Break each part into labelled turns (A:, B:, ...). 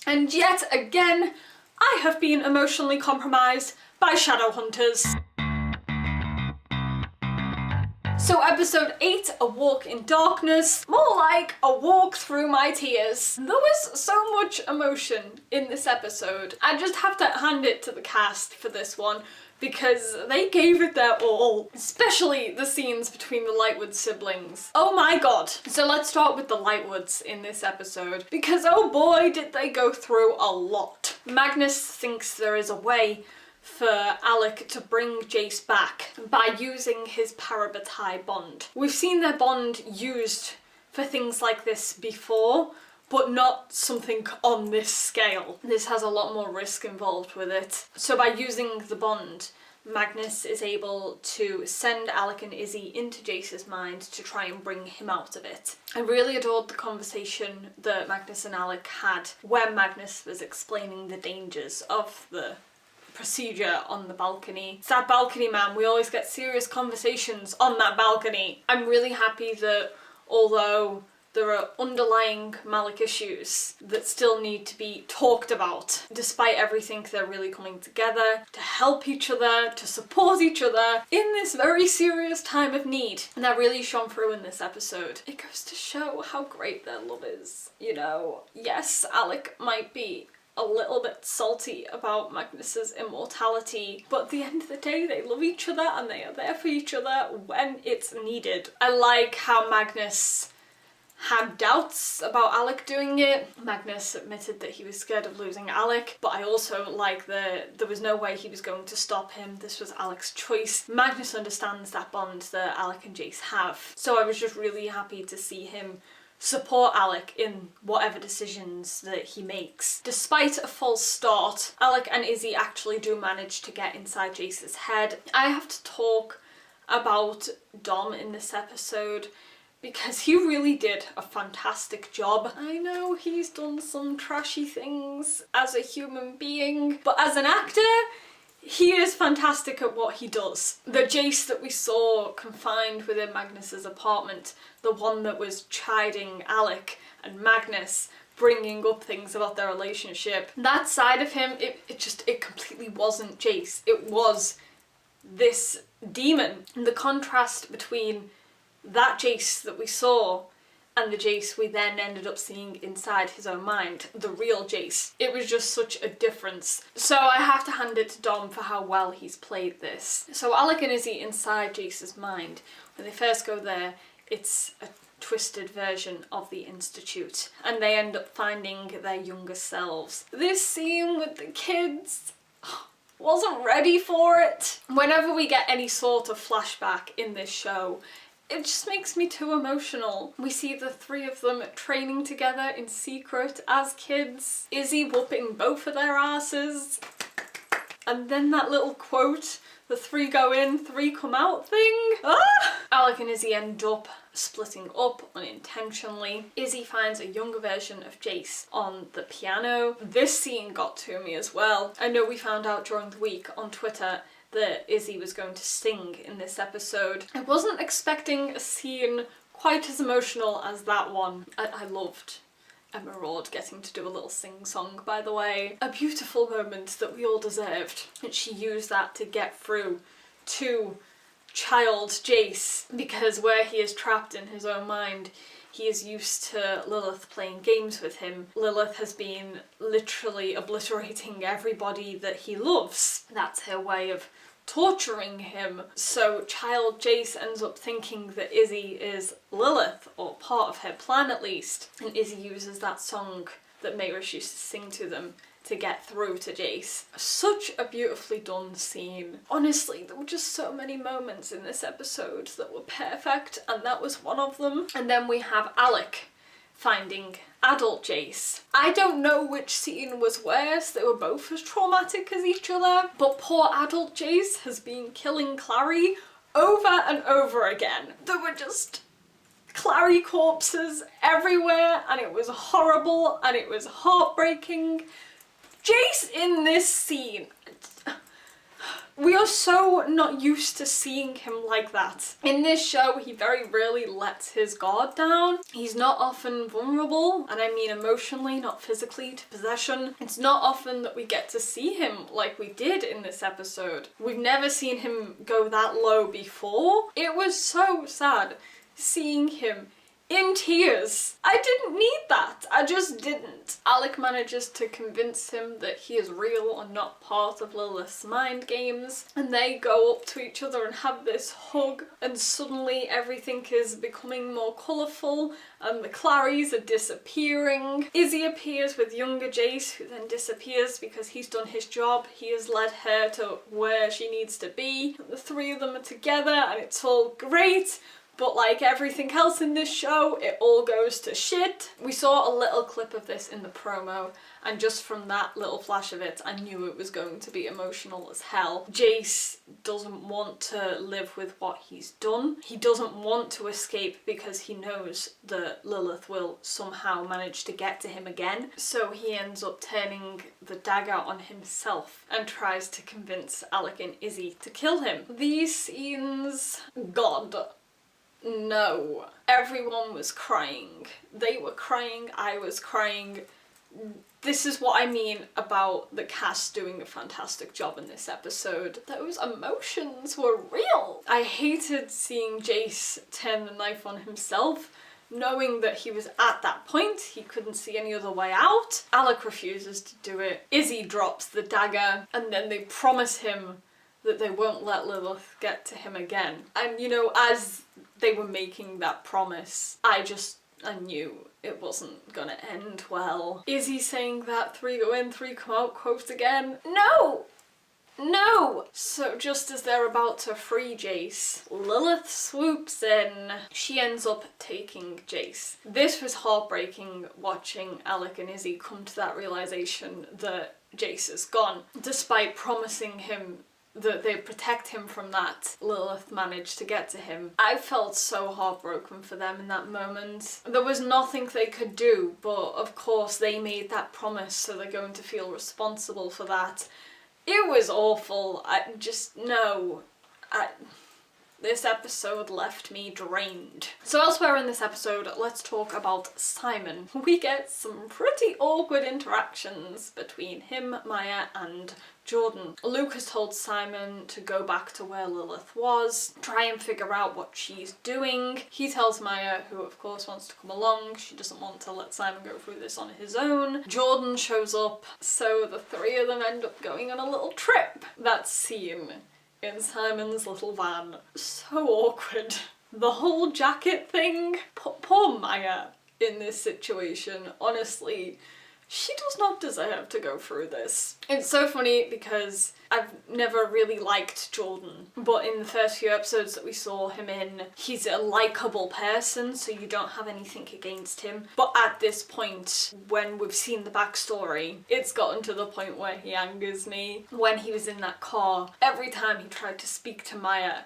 A: And yet again, I have been emotionally compromised by Shadowhunters. So episode 8, A Walk in Darkness, more like a walk through my tears. There was so much emotion in this episode. I just have to hand it to the cast for this one, because they gave it their all, especially the scenes between the Lightwood siblings. Oh my god. So let's start with the Lightwoods in this episode, because oh boy did they go through a lot. Magnus thinks there is a way for Alec to bring Jace back by using his Parabatai bond. We've seen their bond used for things like this before, but not something on this scale. This has a lot more risk involved with it. So by using the bond, Magnus is able to send Alec and Izzy into Jace's mind to try and bring him out of it. I really adored the conversation that Magnus and Alec had when Magnus was explaining the dangers of the procedure on the balcony. It's that balcony, man. We always get serious conversations on that balcony. I'm really happy that although there are underlying Malik issues that still need to be talked about, despite everything, they're really coming together to help each other, to support each other in this very serious time of need. And that really shone through in this episode. It goes to show how great their love is. You know, yes, Alec might be a little bit salty about Magnus's immortality, but at the end of the day they love each other and they are there for each other when it's needed. I like how Magnus had doubts about Alec doing it. Magnus admitted that he was scared of losing Alec, but I also like that there was no way he was going to stop him. This was Alec's choice. Magnus understands that bond that Alec and Jace have, so I was just really happy to see him support Alec in whatever decisions that he makes. Despite a false start, Alec and Izzy actually do manage to get inside Jace's head. I have to talk about Dom in this episode because he really did a fantastic job. I know he's done some trashy things as a human being, but as an actor, he is fantastic at what he does. The Jace that we saw confined within Magnus's apartment, the one that was chiding Alec and Magnus, bringing up things about their relationship, that side of him, it completely wasn't Jace. It was this demon. And the contrast between that Jace that we saw and the Jace we then ended up seeing inside his own mind, the real Jace. It was just such a difference. So I have to hand it to Dom for how well he's played this. So Alec and Izzy inside Jace's mind, when they first go there, it's a twisted version of the Institute, and they end up finding their younger selves. This scene with the kids, wasn't ready for it. Whenever we get any sort of flashback in this show, it just makes me too emotional. We see the three of them training together in secret as kids, Izzy whooping both of their asses, and then that little quote, the 3 go in, 3 come out thing. Alec and Izzy end up splitting up unintentionally. Izzy finds a younger version of Jace on the piano. This scene got to me as well. I know we found out during the week on Twitter that Izzy was going to sing in this episode. I wasn't expecting a scene quite as emotional as that one. I loved Emma Rodd getting to do a little sing-song, by the way. A beautiful moment that we all deserved. And she used that to get through to child Jace, because where he is trapped in his own mind, he is used to Lilith playing games with him. Lilith has been literally obliterating everybody that he loves. That's her way of torturing him. So child Jace ends up thinking that Izzy is Lilith, or part of her plan at least, and Izzy uses that song that Mayrish used to sing to them to get through to Jace. Such a beautifully done scene. Honestly, there were just so many moments in this episode that were perfect, and that was one of them. And then we have Alec finding adult Jace. I don't know which scene was worse, they were both as traumatic as each other, but poor adult Jace has been killing Clary over and over again. There were just Clary corpses everywhere, and it was horrible and it was heartbreaking. Jace in this scene, We are so not used to seeing him like that. In this show, he very rarely lets his guard down. He's not often vulnerable, and I mean emotionally, not physically, to possession. It's not often that we get to see him like we did in this episode. We've never seen him go that low before. It was so sad seeing him in tears. I didn't need that. I just didn't. Alec manages to convince him that he is real and not part of Lilith's mind games, and they go up to each other and have this hug, and suddenly everything is becoming more colourful and the Clarys are disappearing. Izzy appears with younger Jace, who then disappears because he's done his job. He has led her to where she needs to be. The three of them are together and it's all great. But like everything else in this show, it all goes to shit. We saw a little clip of this in the promo, and just from that little flash of it, I knew it was going to be emotional as hell. Jace doesn't want to live with what he's done. He doesn't want to escape because he knows that Lilith will somehow manage to get to him again. So he ends up turning the dagger on himself and tries to convince Alec and Izzy to kill him. These scenes, God. No. Everyone was crying. They were crying, I was crying. This is what I mean about the cast doing a fantastic job in this episode. Those emotions were real. I hated seeing Jace turn the knife on himself, knowing that he was at that point. He couldn't see any other way out. Alec refuses to do it. Izzy drops the dagger, and then they promise him that they won't let Lilith get to him again. And you know, as they were making that promise, I knew it wasn't gonna end well. Izzy saying that 3 go in, 3 come out quote again. No! No! So just as they're about to free Jace, Lilith swoops in. She ends up taking Jace. This was heartbreaking, watching Alec and Izzy come to that realization that Jace is gone. Despite promising him that they'd protect him from that, Lilith managed to get to him. I felt so heartbroken for them in that moment. There was nothing they could do, but of course they made that promise, so they're going to feel responsible for that. It was awful. This episode left me drained. So elsewhere in this episode, let's talk about Simon. We get some pretty awkward interactions between him, Maya, and Jordan. Luke has told Simon to go back to where Lilith was, try and figure out what she's doing. He tells Maya, who of course wants to come along, she doesn't want to let Simon go through this on his own. Jordan shows up, so the three of them end up going on a little trip. That scene in Simon's little van, so awkward. The whole jacket thing, poor Maya in this situation, honestly, she does not deserve to go through this. It's so funny because I've never really liked Jordan, but in the first few episodes that we saw him in, he's a likeable person, so you don't have anything against him. But at this point, when we've seen the backstory, it's gotten to the point where he angers me. When he was in that car, every time he tried to speak to Maya,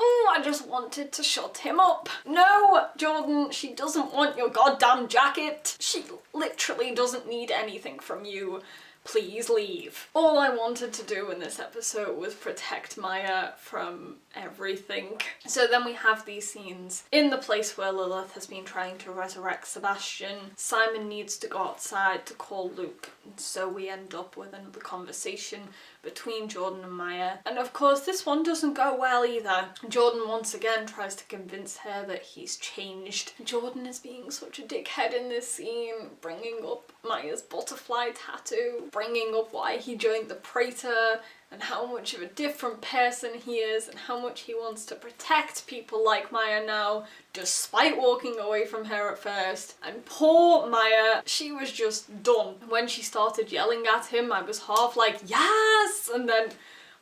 A: I just wanted to shut him up. No, Jordan, she doesn't want your goddamn jacket. She literally doesn't need anything from you. Please leave. All I wanted to do in this episode was protect Maya from everything. So then we have these scenes in the place where Lilith has been trying to resurrect Sebastian. Simon needs to go outside to call Luke, and so we end up with another conversation between Jordan and Maya. And of course this one doesn't go well either. Jordan once again tries to convince her that he's changed. Jordan is being such a dickhead in this scene, bringing up Maya's butterfly tattoo, bringing up why he joined the Praetor, and how much of a different person he is, and how much he wants to protect people like Maya now, despite walking away from her at first. And poor Maya, she was just done. When she started yelling at him, I was half like, yes! And then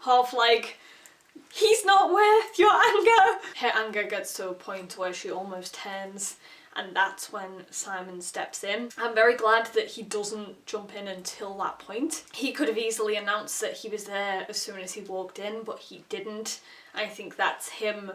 A: half like, he's not worth your anger! Her anger gets to a point where she almost turns, and that's when Simon steps in. I'm very glad that he doesn't jump in until that point. He could have easily announced that he was there as soon as he walked in, but he didn't. I think that's him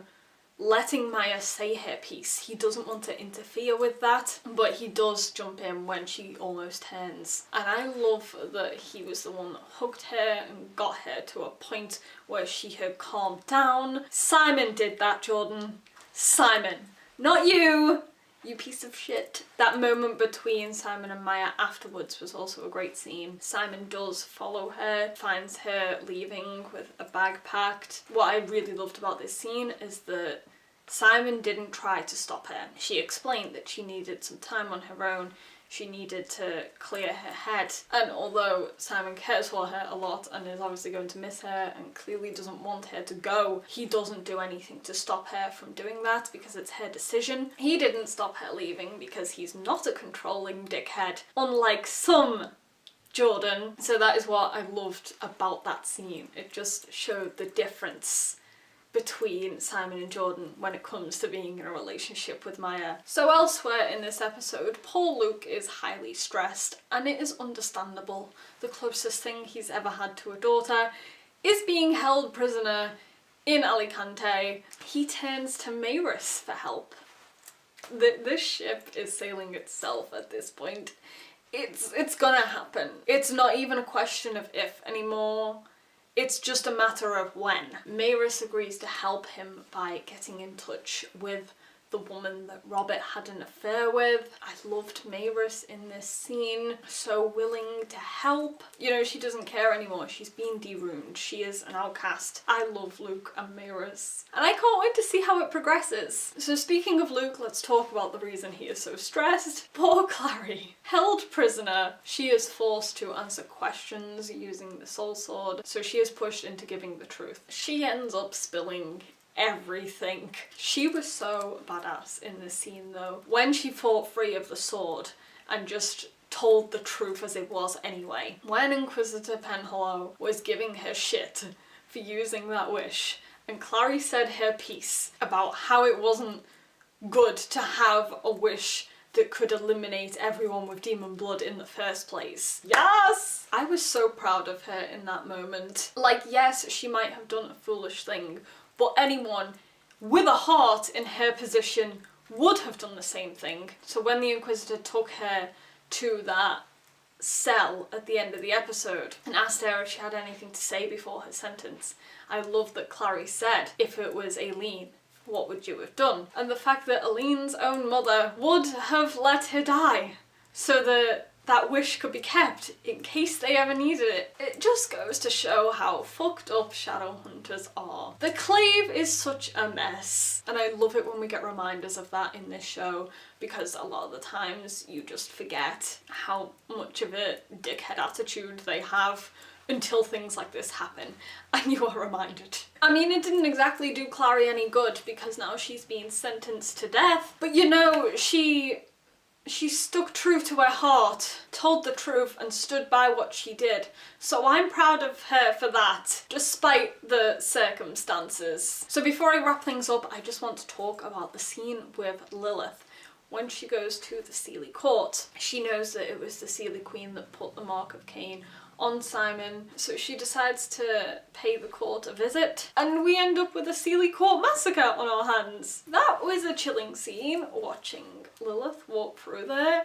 A: letting Maya say her piece. He doesn't want to interfere with that, but he does jump in when she almost turns. And I love that he was the one that hugged her and got her to a point where she had calmed down. Simon did that, Jordan. Simon. Not you! You piece of shit. That moment between Simon and Maya afterwards was also a great scene. Simon does follow her, finds her leaving with a bag packed. What I really loved about this scene is that Simon didn't try to stop her. She explained that she needed some time on her own. She needed to clear her head. And although Simon cares for her a lot and is obviously going to miss her and clearly doesn't want her to go, he doesn't do anything to stop her from doing that because it's her decision. He didn't stop her leaving because he's not a controlling dickhead, unlike some Jordan. So that is what I loved about that scene. It just showed the difference between Simon and Jordan when it comes to being in a relationship with Maya. So elsewhere in this episode, poor Luke is highly stressed, and it is understandable. The closest thing he's ever had to a daughter is being held prisoner in Alicante. He turns to Maris for help. This ship is sailing itself at this point. It's gonna happen. It's not even a question of if anymore. It's just a matter of when. Maris agrees to help him by getting in touch with the woman that Robert had an affair with. I loved Maris in this scene, so willing to help. You know, she doesn't care anymore. She's been de-ruined. She is an outcast. I love Luke and Maris, and I can't wait to see how it progresses. So speaking of Luke, let's talk about the reason he is so stressed. Poor Clary. Held prisoner, she is forced to answer questions using the soul sword, so she is pushed into giving the truth. She ends up spilling everything. She was so badass in this scene though. When she fought free of the sword and just told the truth as it was anyway. When Inquisitor Penhallow was giving her shit for using that wish, and Clary said her piece about how it wasn't good to have a wish that could eliminate everyone with demon blood in the first place. Yes! I was so proud of her in that moment. Like, yes, she might have done a foolish thing, but anyone with a heart in her position would have done the same thing. So when the Inquisitor took her to that cell at the end of the episode and asked her if she had anything to say before her sentence, I love that Clary said, if it was Aileen, what would you have done? And the fact that Aileen's own mother would have let her die so that that wish could be kept in case they ever needed it. It just goes to show how fucked up Shadowhunters are. The Clave is such a mess, and I love it when we get reminders of that in this show, because a lot of the times you just forget how much of a dickhead attitude they have until things like this happen, and you are reminded. I mean, it didn't exactly do Clary any good, because now she's being sentenced to death, but you know, she stuck true to her heart, told the truth, and stood by what she did. So I'm proud of her for that, despite the circumstances. So before I wrap things up, I just want to talk about the scene with Lilith. When she goes to the Seelie court, she knows that it was the Seelie Queen that put the Mark of Cain on Simon, so she decides to pay the court a visit, and we end up with a Seelie court massacre on our hands. That was a chilling scene, watching Lilith walk through there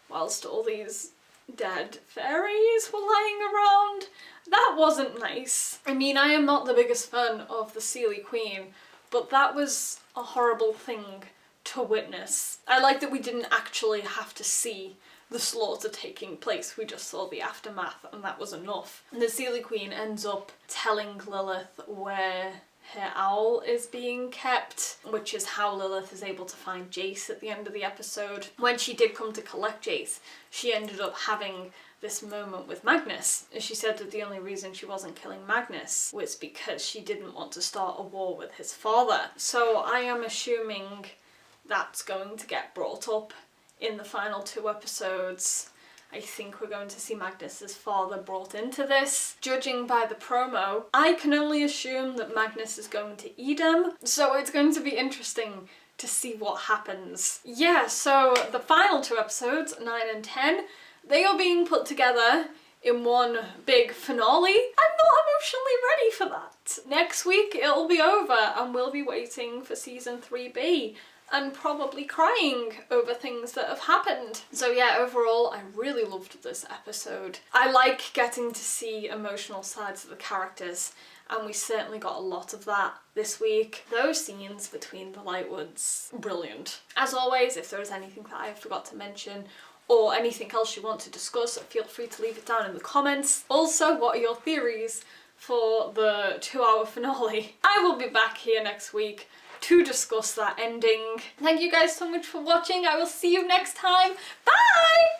A: whilst all these dead fairies were lying around. That wasn't nice. I mean, I am not the biggest fan of the Seelie Queen, but that was a horrible thing to witness. I like that we didn't actually have to see the slaughter taking place, we just saw the aftermath, and that was enough. And the Seelie Queen ends up telling Lilith where her owl is being kept, which is how Lilith is able to find Jace at the end of the episode. When she did come to collect Jace, she ended up having this moment with Magnus. She said that the only reason she wasn't killing Magnus was because she didn't want to start a war with his father. So I am assuming that's going to get brought up in the final 2 episodes. I think we're going to see Magnus's father brought into this. Judging by the promo, I can only assume that Magnus is going to Edom, so it's going to be interesting to see what happens. Yeah, so the final 2 episodes, 9 and 10, they are being put together in one big finale. I'm not emotionally ready for that. Next week it'll be over and we'll be waiting for season 3B and probably crying over things that have happened. So yeah, overall I really loved this episode. I like getting to see emotional sides of the characters, and we certainly got a lot of that this week. Those scenes between the Lightwoods, brilliant. As always, if there is anything that I forgot to mention or anything else you want to discuss, feel free to leave it down in the comments. Also, what are your theories for the 2-hour finale? I will be back here next week to discuss that ending. Thank you guys so much for watching. I will see you next time. Bye!